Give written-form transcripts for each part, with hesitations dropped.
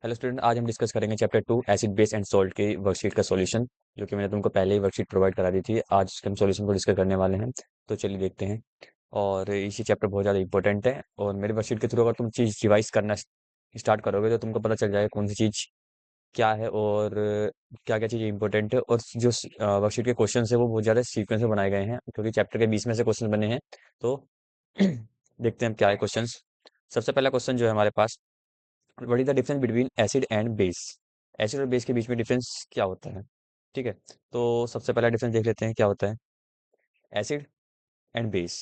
Hello student, आज हम discuss करेंगे chapter 2 acid base and salt की वर्कशीट का सॉल्यूशन, जो कि मैंने तुमको पहले ही वर्कशीट प्रोवाइड करा दी थी। आज हम सॉल्यूशन को डिस्कस करने वाले हैं, तो चलिए देखते हैं। और इसी चैप्टर बहुत ज़्यादा इंपॉर्टेंट है, और मेरे वर्कशीट के थ्रू अगर तुम चीज़ रिवाइज करना स्टार्ट करोगे तो तुमको पता चल जाएगा कौन सी चीज़ क्या है और क्या क्या चीज़ें इंपॉर्टेंट है। और जो वर्कशीट के क्वेश्चन है वो बहुत ज़्यादा सीक्वेंस में बनाए गए हैं, क्योंकि चैप्टर के 20 में से क्वेश्चन बने हैं। तो देखते हैं क्या है क्वेश्चन। सबसे पहला क्वेश्चन जो है हमारे पास, what is the difference between acid and base. Acid और बेस के बीच में डिफरेंस क्या होता है। ठीक है, तो सबसे पहला डिफरेंस देख लेते हैं क्या होता है एसिड एंड बेस।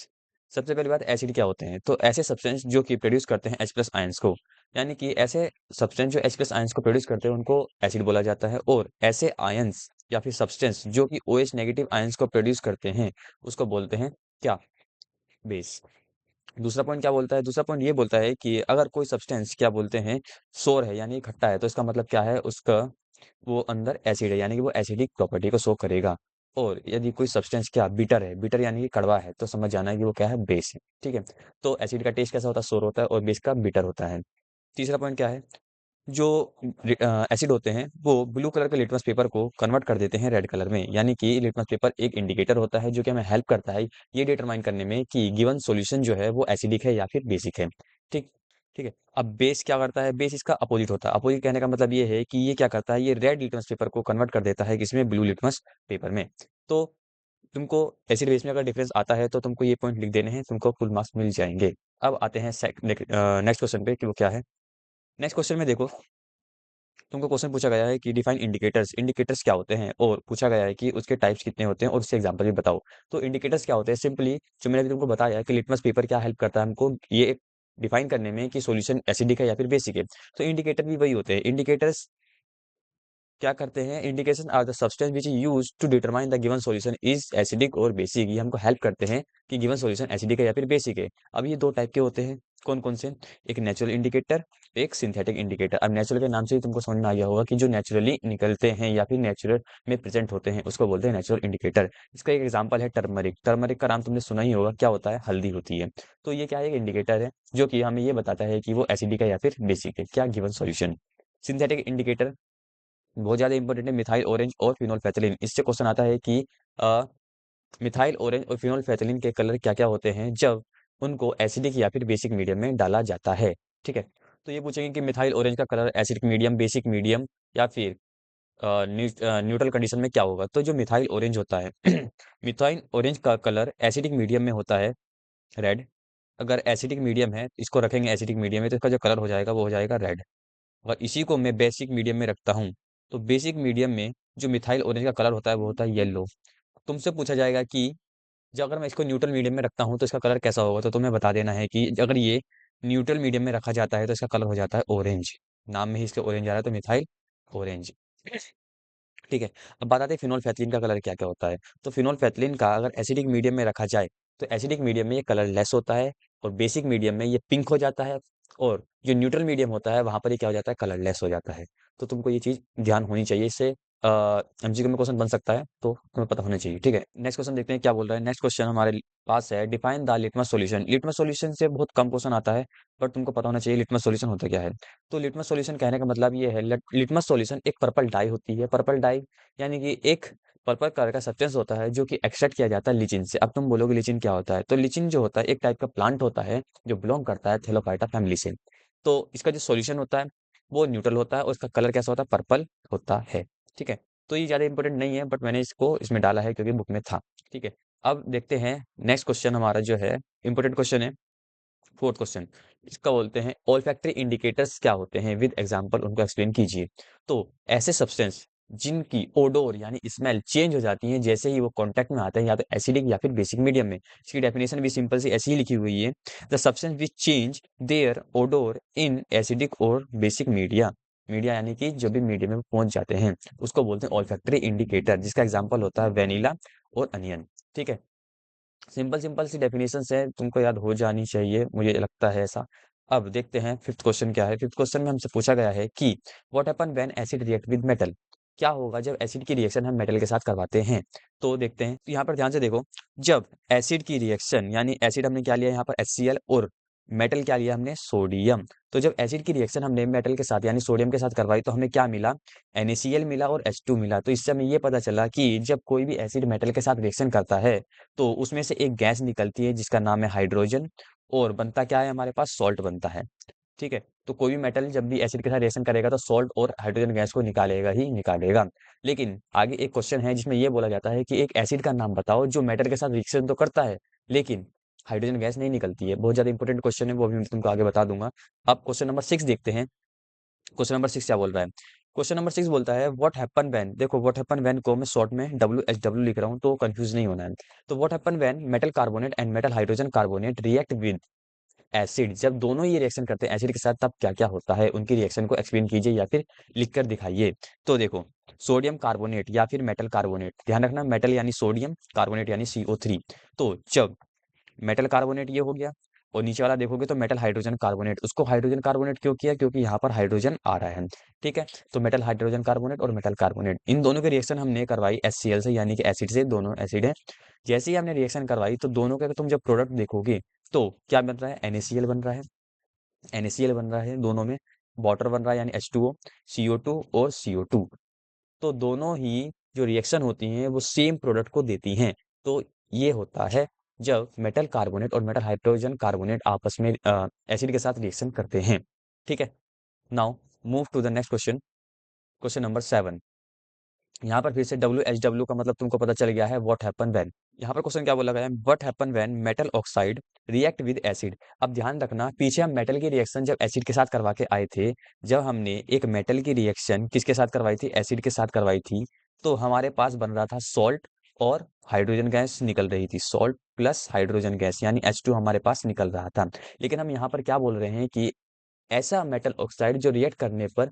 सबसे पहली बात, एसिड क्या होते हैं। तो ऐसे सब्सटेंस जो कि प्रोड्यूस करते हैं H प्लस आयंस को, यानी कि ऐसे सब्सटेंस जो H प्लस आयंस को प्रोड्यूस करते हैं उनको एसिड बोला जाता है। और ऐसे आयंस या फिर सब्सटेंस जो कि OH नेगेटिव आयंस को प्रोड्यूस करते हैं उसको बोलते हैं क्या, बेस। दूसरा पॉइंट क्या बोलता है, दूसरा पॉइंट ये बोलता है कि अगर कोई सब्सटेंस क्या बोलते हैं सोर है यानी खट्टा है, तो इसका मतलब क्या है, उसका वो अंदर एसिड है, यानी कि वो एसिडिक प्रॉपर्टी को शो करेगा। और यदि कोई सब्सटेंस क्या बिटर है, बिटर यानी कि कड़वा है, तो समझ जाना है कि वो क्या है, बेस है। ठीक है, तो एसिड का टेस्ट कैसा होता है, सोर होता है, और बेस का बिटर होता है। तीसरा पॉइंट क्या है, जो एसिड होते हैं वो ब्लू कलर के लिटमस पेपर को कन्वर्ट कर देते हैं रेड कलर में, यानी कि लिटमस पेपर एक इंडिकेटर होता है जो कि हमें हेल्प करता है ये डिटरमाइन करने में कि गिवन सॉल्यूशन जो है वो एसिडिक है या फिर बेसिक है। ठीक ठीक है। अब बेस क्या करता है, बेस इसका अपोजिट होता है। अपोजिट कहने का मतलब ये है कि ये क्या करता है, ये रेड लिटमस पेपर को कन्वर्ट कर देता है किसमें, ब्लू लिटमस पेपर में। तो तुमको एसिड बेस में अगर डिफरेंस आता है तो तुमको ये पॉइंट लिख देने हैं, तुमको फुल मार्क्स मिल जाएंगे। अब आते हैं नेक्स्ट क्वेश्चन पे कि वो क्या है। नेक्स्ट क्वेश्चन में देखो, तुमको क्वेश्चन पूछा गया है कि डिफाइन इंडिकेटर्स, इंडिकेटर्स क्या होते हैं, और पूछा गया है कि उसके टाइप्स कितने होते हैं और उससे एग्जांपल भी बताओ। तो इंडिकेटर्स क्या होते हैं, सिंपली जो मैंने अभी तुमको बताया है कि लिटमस पेपर क्या हेल्प करता है हमको ये डिफाइन करने में कि सॉल्यूशन एसिडिक है या फिर बेसिक है। तो इंडिकेटर भी वही होते हैं। इंडिकेटर्स क्या करते हैं, indication are the substance which is use to determine the given solution is acidic और बेसिक। ये हमको हेल्प करते हैं कि गिवन सॉल्यूशन एसिडिक है या फिर बेसिक है। अब ये दो टाइप के होते हैं, कौन कौन से, एक नेचुरल इंडिकेटर, एक सिंथेटिक इंडिकेटर। अब नेचुरल के नाम से ही तुमको समझ में आ गया होगा कि जो नेचुरली निकलते हैं या फिर नेचुरल में प्रेजेंट होते हैं उसको बोलते हैं नेचुरल इंडिकेटर। इसका एक एग्जांपल है टर्मरिक। टर्मरिक का नाम तुमने सुना ही होगा, क्या होता है, हल्दी होती है। तो ये क्या है, एक इंडिकेटर है जो कि हमें ये बताता है कि वो एसिडिक है या फिर बेसिक है, क्या गिवन सॉल्यूशन। सिंथेटिक इंडिकेटर बहुत ज़्यादा इंपॉर्टेंट है, मिथाइल ऑरेंज और फिनोल्फेथलीन। इससे क्वेश्चन आता है कि मिथाइल ऑरेंज और फिनोल्फेथलीन के कलर क्या-क्या होते हैं जब उनको एसिडिक या फिर बेसिक मीडियम में डाला जाता है। ठीक है, तो ये पूछेंगे कि मिथाइल ऑरेंज का colour acidic medium, basic medium या फिर न्यूट्रल कंडीशन में क्या होगा। तो जो मिथाइल ऑरेंज होता है मिथाइल ऑरेंज का कलर एसिडिक मीडियम में होता है रेड। अगर एसिडिक मीडियम है, इसको रखेंगे एसिडिक मीडियम में, तो इसका जो कलर हो जाएगा वो हो जाएगा रेड। अगर इसी को मैं बेसिक मीडियम में रखता हूँ, तो बेसिक मीडियम में जो मिथाइल ऑरेंज का कलर होता है वो होता है येलो। तुमसे पूछा जाएगा कि जो अगर मैं इसको न्यूट्रल मीडियम में रखता हूँ तो इसका कलर कैसा होगा, तो तुम्हें बता देना है कि अगर ये न्यूट्रल मीडियम में रखा जाता है तो इसका कलर हो जाता है ऑरेंज। नाम में ही इसके ऑरेंज आ रहा है, तो मिथाइल ऑरेंज। ठीक है, अब बात आती है फिनोल्फेथलीन का कलर क्या क्या होता है। तो फिनोल्फेथलीन का अगर एसिडिक मीडियम में रखा जाए तो एसिडिक मीडियम में ये कलर लेस होता है, और बेसिक मीडियम में ये पिंक हो जाता है, और जो न्यूट्रल मीडियम होता है वहां पर ये क्या हो जाता है, कलर लेस हो जाता है। तो तुमको ये चीज ध्यान होनी चाहिए, इससे एमसीक्यू में क्वेश्चन बन सकता है, तो तुम्हें पता होना चाहिए। ठीक है, नेक्स्ट क्वेश्चन देखते हैं क्या बोल रहा है। नेक्स्ट क्वेश्चन हमारे पास है, define the litmus solution. Litmus solution से बहुत कम क्वेश्चन आता है, बट तुमको पता होना चाहिए लिटमस सॉल्यूशन होता क्या है। तो लिटमस सॉल्यूशन कहने का मतलब ये है, लिटमस सॉल्यूशन एक पर्पल डाई होती है। पर्पल डाई यानी कि एक पर्पल कलर का सब्सटेंस होता है जो कि एक्सट्रैक्ट किया जाता है लिचिन से। अब तुम बोलोगे लिचिन क्या होता है, तो लिचिन जो होता है एक टाइप का प्लांट होता है जो बिलोंग करता है थेलोफाइटा फैमिली से। तो इसका जो सॉल्यूशन होता है वो न्यूट्रल होता है, और इसका कलर कैसा होता है, पर्पल होता है। ठीक है, तो ये ज़्यादा इंपॉर्टेंट नहीं है, बट मैंने इसको इसमें डाला है क्योंकि बुक में था। ठीक है, अब देखते हैं नेक्स्ट क्वेश्चन हमारा जो है, इंपॉर्टेंट क्वेश्चन है, फोर्थ क्वेश्चन। इसका बोलते हैं ऑल्फैक्टरी इंडिकेटर्स क्या होते हैं, विद एग्जांपल उनको एक्सप्लेन कीजिए। तो ऐसे सब्सटेंस जिनकी ओडोर यानी स्मेल चेंज हो जाती है जैसे ही वो कांटेक्ट में आते हैं, या तो एसिडिक या फिर बेसिक मीडियम में। इसकी डेफिनेशन भी सिंपल सी ऐसी ही लिखी हुई है, the substance which change their odour in acidic और बेसिक मीडिया। मीडिया यानी कि जो भी मीडियम में पहुंच जाते हैं उसको बोलते हैं ऑल्फैक्टरी इंडिकेटर, जिसका एग्जाम्पल होता है वेनिला और अनियन। ठीक है, सिंपल सिंपल सी डेफिनेशंस है, तुमको याद हो जानी चाहिए, मुझे लगता है ऐसा। अब देखते हैं फिफ्थ क्वेश्चन क्या है। फिफ्थ क्वेश्चन में हमसे पूछा गया है कि what happen when acid react with metal. क्या होगा जब एसिड की रिएक्शन हम मेटल के साथ करवाते हैं। तो देखते हैं, तो यहाँ पर ध्यान से देखो, जब एसिड की रिएक्शन, यानी एसिड हमने क्या लिया यहाँ पर HCl, और मेटल क्या लिया हमने, सोडियम। तो जब एसिड की रिएक्शन हमने मेटल के साथ यानी सोडियम के साथ करवाई तो हमें क्या मिला, NaCl मिला और H2 मिला। तो इससे हमें ये पता चला कि जब कोई भी एसिड मेटल के साथ रिएक्शन करता है तो उसमें से एक गैस निकलती है जिसका नाम है हाइड्रोजन, और बनता क्या है, हमारे पास सॉल्ट बनता है। ठीक है, तो कोई भी मेटल जब भी एसिड के साथ रिएक्शन करेगा तो सॉल्ट और हाइड्रोजन गैस को निकालेगा ही निकालेगा। लेकिन आगे एक क्वेश्चन है जिसमें ये बोला जाता है कि एक एसिड का नाम बताओ जो मेटल के साथ रिएक्शन तो करता है लेकिन हाइड्रोजन गैस नहीं निकलती है। बहुत ज्यादा इंपॉर्टेंट क्वेश्चन है, वो भी मैं तुमको आगे बता दूंगा। अब क्वेश्चन नंबर 6 देखते हैं। क्वेश्चन नंबर 6 क्या बोल रहा है, क्वेश्चन नंबर 6 बोलता है व्हाट हैपन व्हेन, देखो व्हाट हैपन व्हेन को मैं शॉर्ट में WHW लिख रहा हूँ तो कंफ्यूज नहीं होना है। तो what happen when metal carbonate and metal hydrogen carbonate react with acid, जब दोनों ही रिएक्शन करते हैं एसिड के साथ तब क्या क्या होता है, उनकी रिएक्शन को एक्सप्लेन कीजिए या फिर लिख कर दिखाइए। तो देखो, सोडियम कार्बोनेट या फिर मेटल कार्बोनेट, ध्यान रखना मेटल यानी सोडियम, कार्बोनेट यानी CO3। तो जब मेटल कार्बोनेट ये हो गया, और नीचे वाला देखोगे तो मेटल हाइड्रोजन कार्बोनेट, उसको हाइड्रोजन कार्बोनेट क्यों किया, क्योंकि यहाँ पर हाइड्रोजन आ रहा है। ठीक है, तो मेटल हाइड्रोजन कार्बोनेट और मेटल कार्बोनेट इन दोनों की रिएक्शन हमने करवाई HCl से यानी कि एसिड से, दोनों एसिड है। जैसे ही हमने रिएक्शन करवाई तो दोनों का तुम जब प्रोडक्ट देखोगे तो क्या बन रहा है, NaCl बन रहा है, NaCl बन रहा है दोनों में, वाटर बन रहा है यानी H2O, CO2 और CO2। तो दोनों ही जो रिएक्शन होती हैं वो सेम प्रोडक्ट को देती हैं। तो ये होता है जब मेटल कार्बोनेट और मेटल हाइड्रोजन कार्बोनेट आपस में एसिड के साथ रिएक्शन करते हैं। ठीक है, now move to the next question, question number 7। यहाँ पर फिर से WHW का मतलब तुमको पता चल गया है, व्हाट हैपन व्हेन। यहाँ पर क्वेश्चन क्या बोला गया है, what happen when metal oxide react with acid. अब ध्यान रखना, पीछे हम मेटल की रिएक्शन जब एसिड के साथ करवा के आए थे, जब हमने एक मेटल की रिएक्शन किसके साथ करवाई थी, एसिड के साथ करवाई थी, तो हमारे पास बन रहा था सॉल्ट और हाइड्रोजन गैस निकल रही थी, सॉल्ट प्लस हाइड्रोजन गैस यानी H2 हमारे पास निकल रहा था। लेकिन हम यहाँ पर क्या बोल रहे हैं कि ऐसा मेटल ऑक्साइड जो रिएक्ट करने पर,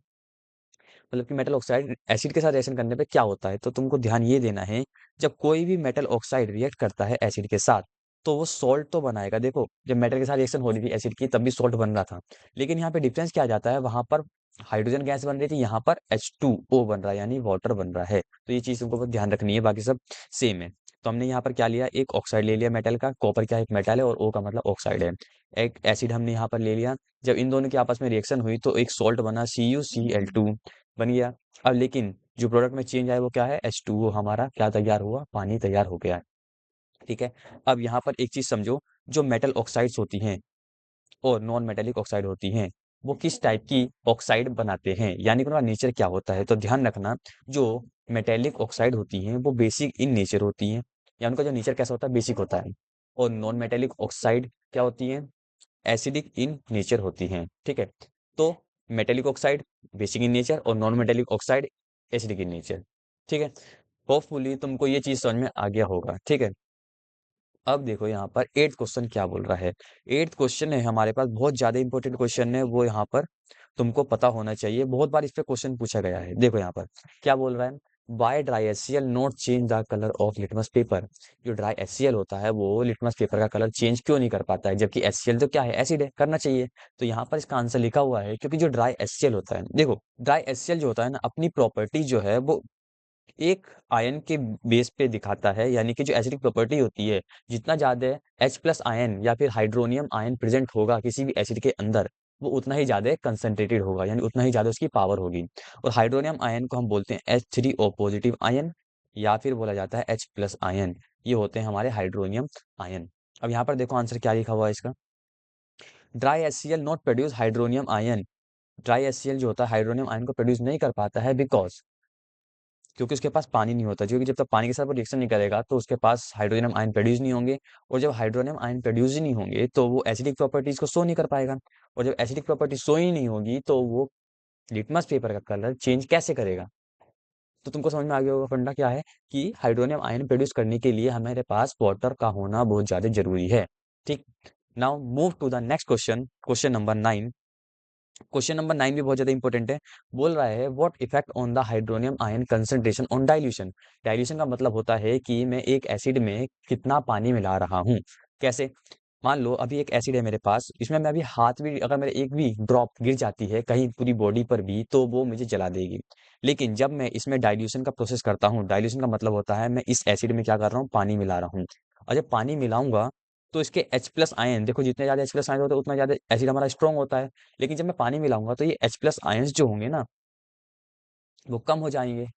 मतलब कि मेटल ऑक्साइड एसिड के साथ रिएक्शन करने पे क्या होता है, तो तुमको ध्यान ये देना है, जब कोई भी मेटल ऑक्साइड रिएक्ट करता है एसिड के साथ तो वो सॉल्ट तो बनाएगा। देखो जब मेटल के साथ रिएक्शन हो रही थी एसिड की तब भी सॉल्ट बन रहा था, लेकिन यहाँ पे डिफरेंस क्या आ जाता है, वहां पर हाइड्रोजन गैस बन रही थी, यहाँ पर H2O बन रहा है यानी वाटर बन रहा है। तो ये चीज तुमको बस ध्यान रखनी है, बाकी सब सेम है। तो हमने यहाँ पर क्या लिया, एक ऑक्साइड ले लिया मेटल का, कॉपर क्या एक मेटल है और O का मतलब ऑक्साइड है। एक एसिड हमने यहाँ पर ले लिया, जब इन दोनों की आपस में रिएक्शन हुई तो एक सॉल्ट बना CuCl2 बन गया। अब लेकिन जो प्रोडक्ट में चेंज आया वो क्या है, H2O हमारा क्या तैयार हुआ, पानी तैयार हो गया है। ठीक है, अब यहाँ पर एक चीज समझो, जो मेटल ऑक्साइड्स होती हैं और नॉन मेटेलिक ऑक्साइड होती हैं वो किस टाइप की ऑक्साइड बनाते हैं, यानी कि उनका नेचर क्या होता है। तो ध्यान रखना, जो मेटेलिक ऑक्साइड होती हैं वो बेसिक इन नेचर होती हैं, या उनका जो नेचर कैसा होता है, बेसिक होता है। और नॉन मेटेलिक ऑक्साइड क्या होती हैं, एसिडिक इन नेचर होती हैं। ठीक है, तो metallic oxide basic in nature और non metallic oxide acidic in nature. ठीक है, होपफुली तुमको ये चीज समझ में आ गया होगा। ठीक है, अब देखो यहाँ पर 8th क्वेश्चन क्या बोल रहा है। 8th क्वेश्चन है हमारे पास, बहुत ज्यादा इंपॉर्टेंट क्वेश्चन है, वो यहाँ पर तुमको पता होना चाहिए, बहुत बार इस पे क्वेश्चन पूछा गया है। देखो यहाँ पर क्या बोल रहा है, why dry HCl not change the colour of litmus paper. जो ड्राई HCl होता है वो लिटमस पेपर का कलर चेंज क्यों नहीं कर पाता है, जबकि HCl तो क्या है, एसिड है, करना चाहिए। तो यहाँ पर इसका आंसर लिखा हुआ है क्योंकि जो ड्राई HCl होता है, देखो ड्राई HCl जो होता है ना, अपनी प्रॉपर्टी जो है वो एक आयन के बेस पे दिखाता है, यानी कि जो एसिडिक प्रॉपर्टी होती है, जितना ज्यादा H प्लस आयन या फिर हाइड्रोनियम आयन प्रेजेंट होगा किसी भी एसिड के अंदर, वो उतना ही ज्यादा कंसंट्रेटेड होगा, यानी उतना ही ज्यादा उसकी पावर होगी। और हाइड्रोनियम आयन को हम बोलते हैं H3O पॉजिटिव आयन, या फिर बोला जाता है H प्लस आयन। ये होते हैं हमारे हाइड्रोनियम आयन। अब यहाँ पर देखो आंसर क्या लिखा हुआ है इसका, dry HCl not produce hydronium ion. Dry HCl जो होता है हाइड्रोनियम आयन को प्रोड्यूस नहीं कर पाता है, बिकॉज क्योंकि उसके पास पानी नहीं होता, क्योंकि जब तक पानी के साथ वो रिएक्शन नहीं करेगा तो उसके पास हाइड्रोजन आयन प्रोड्यूस नहीं होंगे, और जब हाइड्रोजन आयन प्रोड्यूस ही नहीं होंगे तो वो एसिडिक प्रॉपर्टीज को शो नहीं कर पाएगा, और जब एसिडिक प्रॉपर्टी शो ही नहीं होगी तो वो लिटमस पेपर का कलर चेंज कैसे करेगा। तो तुमको समझ में आ गया होगा फंडा क्या है, कि हाइड्रोनियम आयन प्रोड्यूस करने के लिए हमारे पास वाटर का होना बहुत ज्यादा जरूरी है। ठीक, now move to the next question, question number 9। Question number 9 भी बहुत ज्यादा इंपॉर्टेंट है। बोल रहा है what effect on the hydronium ion concentration on dilution. Dilution का मतलब होता है कि मैं एक एसिड में कितना पानी मिला रहा हूँ। कैसे, मान लो अभी एक एसिड है मेरे पास, इसमें मैं अभी हाथ भी, अगर मेरे एक भी ड्रॉप गिर जाती है कहीं पूरी बॉडी पर भी तो वो मुझे जला देगी। लेकिन जब मैं इसमें डाइल्यूशन का प्रोसेस करता हूँ, डाइल्यूशन का मतलब होता है मैं इस एसिड में क्या कर रहा हूँ, पानी मिला रहा हूँ। और जब पानी मिलाऊंगा तो इसके H प्लस आयन देखो, जितने ज़्यादा H प्लस आयन होते हैं उतना ज़्यादा एसिड हमारा स्ट्रॉन्ग होता है। लेकिन जब मैं पानी मिलाऊंगा तो ये H प्लस आयन्स जो होंगे ना, वो कम हो जाएंगे,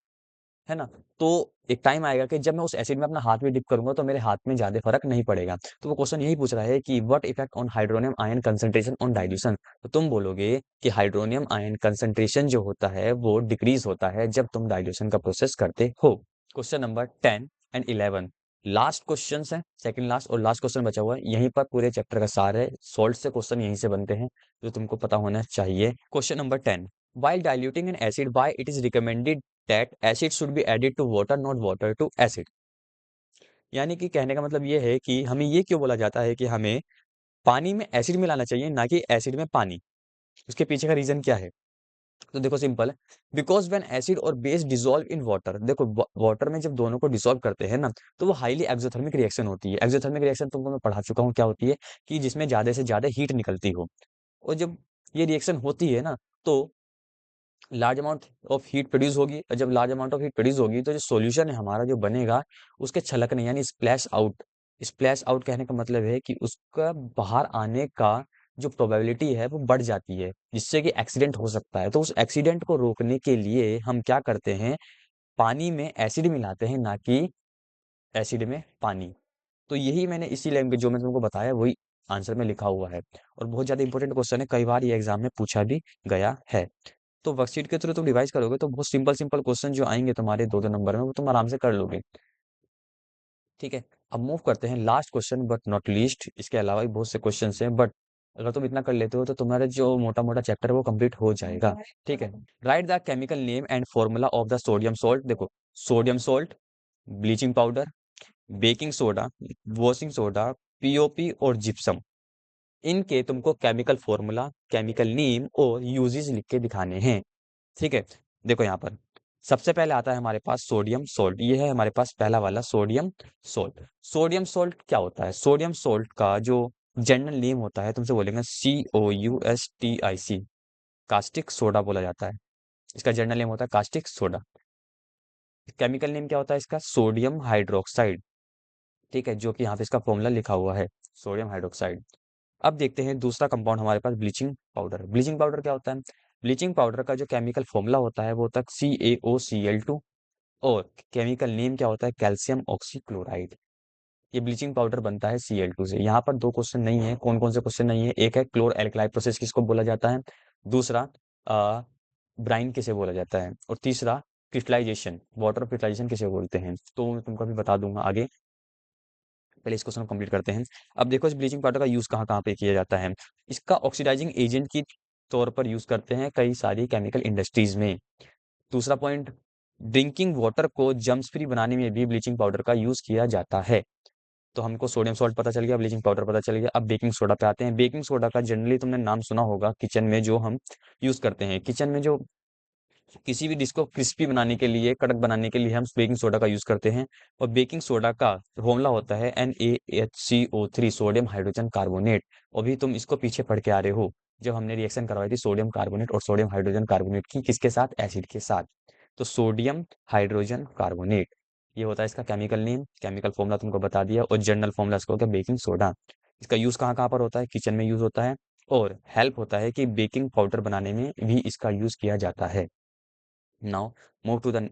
है ना। तो एक टाइम आएगा कि जब मैं उस एसिड में अपना हाथ भी डिप करूंगा तो मेरे हाथ में ज्यादा फर्क नहीं पड़ेगा। तो वो क्वेश्चन यही पूछ रहा है कि what effect on hydronium ion concentration on dilution. तो तुम बोलोगे कि हाइड्रोनियम आयन कंसंट्रेशन जो होता है वो डिक्रीज होता है जब तुम डाइल्यूशन का प्रोसेस करते हो। Question number 10 and 11 last question है, सेकंड लास्ट और लास्ट क्वेश्चन बचा हुआ है। यहीं पर पूरे चैप्टर का सार है, सॉल्ट से क्वेश्चन यहीं से बनते हैं, जो तुमको पता होना चाहिए। Question number 10, while diluting an acid, why it is recommended that acid should be added to water, not water to acid। यानी कि कहने का मतलब ये है कि हमें ये क्यों बोला जाता है कि हमें पानी में एसिड मिलाना चाहिए, ना कि एसिड में पानी। उसके पीछे का रीजन क्या है? तो देखो सिंपल है, बिकॉज व्हेन एसिड और बेस डिसॉल्व इन वाटर, देखो वाटर में जब दोनों को डिसॉल्व करते हैं ना, तो वो हाईली एक्सोथर्मिक रिएक्शन होती है। एक्सोथर्मिक रिएक्शन तुमको मैं पढ़ा चुका हूँ क्या होती है, कि जिसमें ज्यादा से ज्यादा हीट निकलती हो। और जब ये रिएक्शन होती है ना, तो large amount of heat produce होगी, और जब large amount of heat produce होगी तो जो सॉल्यूशन है हमारा जो बनेगा, उसके छलकने यानी स्प्लैश आउट। स्प्लैश आउट कहने का मतलब है कि उसका बाहर आने का जो प्रोबेबिलिटी है वो बढ़ जाती है, जिससे कि एक्सीडेंट हो सकता है। तो उस एक्सीडेंट को रोकने के लिए हम क्या करते हैं, पानी में एसिड मिलाते हैं, ना कि एसिड में पानी। तो यही मैंने इसी लैंग्वेज जो मैं तुमको बताया वही आंसर में लिखा हुआ है। और बहुत ज्यादा इंपॉर्टेंट क्वेश्चन है, कई बार ये एग्जाम में पूछा भी गया है। तो वर्कशीट के थ्रू तुम रिवाइज करोगे तो बहुत सिंपल सिंपल क्वेश्चन जो आएंगे तुम्हारे 2-2 नंबर में, वो तुम आराम से कर लोगे। ठीक है, अब मूव करते हैं last question but not least. इसके अलावा भी बहुत से क्वेश्चन हैं, बट अगर तुम इतना कर लेते हो तो तुम्हारा जो मोटा मोटा चैप्टर है वो कंप्लीट हो जाएगा। ठीक है, write the chemical name and formula of the sodium salt. देखो, sodium salt, bleaching powder, baking soda, washing soda, POP और जिप्सम, इनके तुमको केमिकल फॉर्मूला, केमिकल नेम और यूजेस लिख के दिखाने हैं। ठीक है, देखो यहाँ पर सबसे पहले आता है हमारे पास सोडियम सॉल्ट। ये है हमारे पास पहला वाला सोडियम सॉल्ट। सोडियम सॉल्ट क्या होता है? सोडियम सॉल्ट का जो जनरल नेम होता है, तुमसे बोलेंगे COUSTIC, कास्टिक सोडा बोला जाता है। इसका जनरल नेम होता है कास्टिक सोडा। केमिकल नेम क्या होता है इसका? Sodium hydroxide. ठीक है, जो कि यहाँ पे इसका फॉर्मूला लिखा हुआ है, सोडियम हाइड्रोक्साइड। अब देखते हैं दूसरा कंपाउंड हमारे पास, ब्लीचिंग पाउडर। ब्लीचिंग पाउडर क्या होता है? ब्लीचिंग पाउडर का जो केमिकल फॉर्मूला होता है वो होता है CaOCl2। और केमिकल नेम क्या होता है? Calcium oxychloride. ये ब्लीचिंग पाउडर बनता है Cl2 से। यहाँ पर दो क्वेश्चन नहीं है। कौन कौन से क्वेश्चन नहीं है? एक है क्लोर एल्कलाइ प्रोसेस किसको बोला जाता है, दूसरा ब्राइन किसे बोला जाता है, और तीसरा क्रिस्टलाइजेशन, वाटर क्रिस्टलाइजेशन किसे बोलते हैं। तो मैं तुमको अभी बता दूंगा आगे, पहले इस क्वेश्चन को कंप्लीट करते हैं। अब देखो, इस ब्लीचिंग पाउडर का यूज कहाँ कहाँ पे किया जाता है। इसका ऑक्सीडाइजिंग एजेंट की तौर पर यूज करते हैं कई सारी केमिकल इंडस्ट्रीज में। दूसरा पॉइंट, ड्रिंकिंग वाटर को जम्स फ्री बनाने में भी ब्लीचिंग पाउडर का यूज किया जाता है। तो हमको सोडियम सॉल्ट पता चल गया, ब्लीचिंग पाउडर पता चल गया। अब बेकिंग सोडा पे आते हैं। बेकिंग सोडा का जनरली तुमने नाम सुना होगा, किचन में जो हम यूज करते हैं, किचन में जो किसी भी डिश को क्रिस्पी बनाने के लिए, कड़क बनाने के लिए हम बेकिंग सोडा का यूज करते हैं। और बेकिंग सोडा का फॉर्मूला होता है NaHCO3, सोडियम हाइड्रोजन कार्बोनेट। अभी तुम इसको पीछे पढ़ के आ रहे हो, जब हमने रिएक्शन करवाई थी सोडियम कार्बोनेट और सोडियम हाइड्रोजन कार्बोनेट की, किसके साथ? एसिड के साथ। तो सोडियम हाइड्रोजन कार्बोनेट, ये होता है इसका केमिकल नेम। केमिकल फॉर्मूला तुमको बता दिया, और जनरल फॉर्मूला इसका होगा बेकिंग सोडा। इसका यूज कहाँ कहाँ पर होता है? किचन में यूज होता है, और हेल्प होता है कि बेकिंग पाउडर बनाने में भी इसका यूज किया जाता है। Now move to the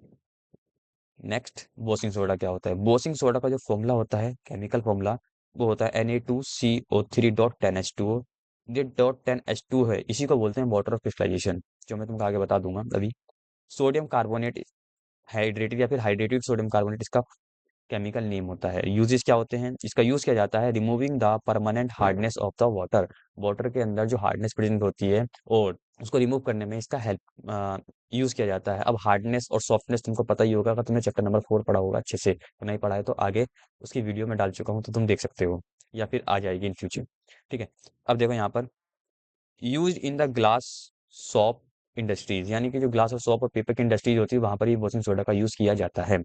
next, washing soda क्या होता है? वॉशिंग सोडा का जो फॉर्मूला होता है, केमिकल फॉर्मूला, वो होता है Na2CO3.10H2O। ये .10H2 है, इसी को बोलते हैं वाटर ऑफ क्रिस्टलाइजेशन, जो मैं तुमको आगे बता दूंगा अभी। सोडियम कार्बोनेट हाइड्रेटेड या फिर हाइड्रेटेड सोडियम कार्बोनेट इसका केमिकल नेम होता है। यूजेस क्या होते हैं? इसका यूज किया जाता है removing the permanent hardness of the water. Water के अंदर जो हार्डनेस प्रेजेंट होती है, और उसको रिमूव करने में इसका हेल्प यूज किया जाता है। अब हार्डनेस और सॉफ्टनेस तुमको पता ही होगा, अगर तुमने चैप्टर नंबर 4 पढ़ा होगा अच्छे से, तो नहीं पढ़ा है तो आगे उसकी वीडियो में डाल चुका हूँ, तो तुम देख सकते हो, या फिर आ जाएगी इन फ्यूचर। ठीक है, अब देखो यहाँ पर, use in the glass shop industries, यानी कि जो ग्लास और सॉप और पेपर की इंडस्ट्रीज होती है, वहां पर ये वॉशिंग सोडा का यूज किया जाता है।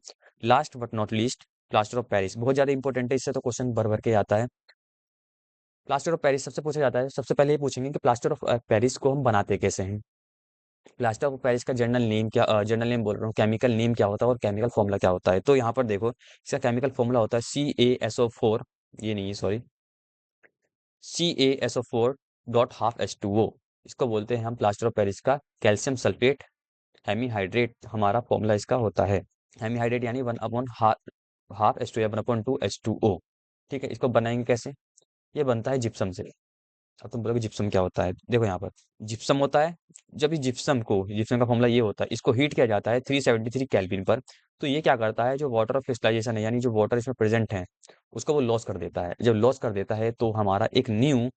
Last but not least, plaster of Paris बहुत ज्यादा इंपॉर्टेंट है, इससे तो क्वेश्चन भर भर के आता है। प्लास्टर ऑफ पेरिस सबसे पूछा जाता है, सबसे पहले ये पूछेंगे कि प्लास्टर ऑफ पेरिस को हम बनाते कैसे हैं। प्लास्टर ऑफ पेरिस का जनरल नेम क्या, जनरल नेम बोल रहा हूँ, केमिकल नेम क्या होता है और केमिकल फॉर्मूला क्या होता है। तो यहाँ पर देखो, इसका केमिकल फॉर्मूला होता है CaSO4, ये नहीं है sorry, CaSO4 dot half H2O, इसको बोलते हैं हम प्लास्टर ऑफ पेरिस का कैल्शियम सल्फेट हेमीहाइड्रेट, हमारा फॉर्मूला इसका होता है। हेमीहाइड्रेट यानी 1/2 हाफ H2 या 1/2 H2O। ठीक है, इसको बनाएंगे कैसे? ये बनता है जिप्सम से। अब तुम बोलोगे जिप्सम क्या होता है? देखो यहाँ पर जिप्सम होता है, जब इस जिप्सम का फॉर्मूला ये होता है, इसको हीट किया जाता है 373 केल्विन पर। तो ये क्या करता है, जो वाटर ऑफ क्रिस्टलाइजेशन है यानी जो वाटर इसमें प्रेजेंट है उसको वो लॉस कर देता है। जब लॉस कर देता है तो हमारा एक न्यू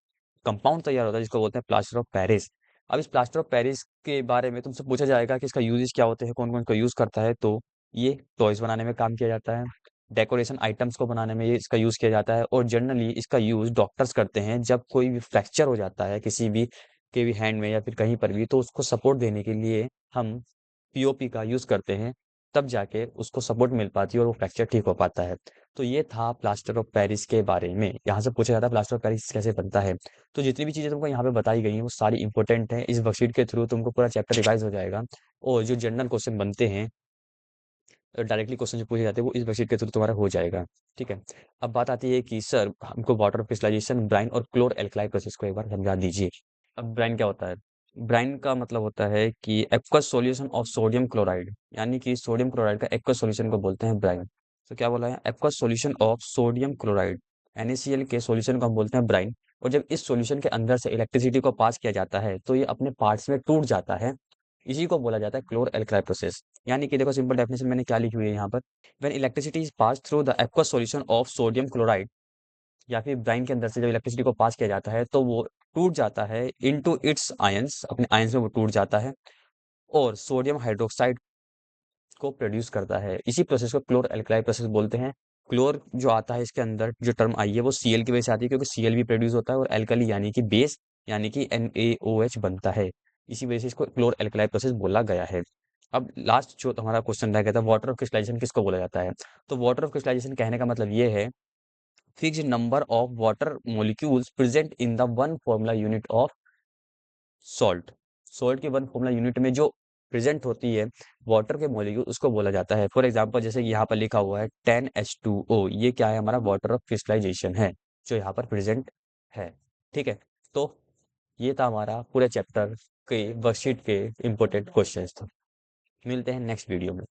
कंपाउंड तैयार होता है जिसको बोलते हैं प्लास्टर ऑफ पेरिस। अब इस प्लास्टर ऑफ पेरिस के बारे में तुमसे पूछा जाएगा कि इसका यूजेस क्या होते हैं, कौन कौन इसका यूज करता है, तो ये टॉयज बनाने में काम किया जाता है, डेकोरेशन आइटम्स को बनाने में ये इसका यूज किया जाता है, और जनरली इसका यूज डॉक्टर्स करते हैं जब कोई भी फ्रैक्चर हो जाता है किसी भी के भी हैंड में या फिर कहीं पर भी, तो उसको सपोर्ट देने के लिए हम पीओपी का यूज करते हैं, तब जाके उसको सपोर्ट मिल पाती है और वो फ्रैक्चर ठीक हो पाता है। तो ये था प्लास्टर ऑफ पेरिस के बारे में। यहाँ से पूछा जाता है प्लास्टर ऑफ पेरिस कैसे बनता है। तो जितनी भी चीजें तुमको यहाँ पे बताई गई हैं वो सारी इंपॉर्टेंट हैं। इस वर्कशीट के थ्रू तुमको पूरा चैप्टर रिवाइज हो जाएगा, और जो जनरल क्वेश्चन बनते हैं, डायरेक्टली क्वेश्चन जो पूछे जाते हैं, वो इस वर्कशीट के थ्रू तुम्हारा हो जाएगा। ठीक है, अब बात आती है कि सर हमको वाटर क्रिस्टलाइजेशन, ब्राइन और क्लोर एल्कलाई प्रोसेस को एक बार समझा दीजिए। अब ब्राइन क्या होता है? ब्राइन का मतलब होता है कि aqueous solution of sodium chloride, यानी कि सोडियम क्लोराइड का एक्वस सॉल्यूशन को बोलते हैं ब्राइन। तो क्या बोला है? Aqueous solution of sodium chloride, NaCl के सॉल्यूशन को हम बोलते हैं ब्राइन। और जब इस सॉल्यूशन के अंदर से इलेक्ट्रिसिटी को पास किया जाता है तो ये अपने पार्ट्स में टूट जाता है। इसी को बोला जाता है क्लोर एल्कलाई प्रोसेस। यानी कि देखो सिंपल डेफिनेशन मैंने क्या लिखी हुई है यहाँ पर, when electricity is pass through the aqueous solution of sodium chloride, या फिर ब्राइन के अंदर से जब इलेक्ट्रिसिटी को पास किया जाता है तो वो टूट जाता है इनटू इट्स आयंस, अपने आयंस में वो टूट जाता है, और सोडियम हाइड्रोक्साइड को प्रोड्यूस करता है। इसी प्रोसेस को क्लोर एल्कलाई प्रोसेस बोलते हैं। क्लोर जो आता है इसके अंदर जो टर्म आई है वो Cl की वजह से आती है, क्योंकि Cl भी प्रोड्यूस होता है, और एल्कली यानी कि बेस यानी कि NaOH बनता है। इसी वजह से इसको क्लोर एल्कलाई प्रोसेस बोला गया है। अब लास्ट जो हमारा क्वेश्चन रह गया था, वाटर ऑफ क्रिस्टलाइजेशन किसको बोला जाता है? तो वाटर ऑफ क्रिस्टलाइजेशन कहने का मतलब ये है, fixed number of water molecules present in the one formula unit of salt. Salt के वन फॉर्मूला यूनिट में जो प्रेजेंट होती है वाटर के मॉलिक्यूल, उसको बोला जाता है। फॉर एग्जांपल जैसे यहाँ पर लिखा हुआ है 10H2O, ये क्या है? हमारा वाटर ऑफ क्रिस्टलाइजेशन है जो यहाँ पर प्रेजेंट है। ठीक है, तो ये था हमारा पूरे चैप्टर के वर्कशीट के इंपॉर्टेंट क्वेश्चंस। मिलते हैं नेक्स्ट वीडियो में।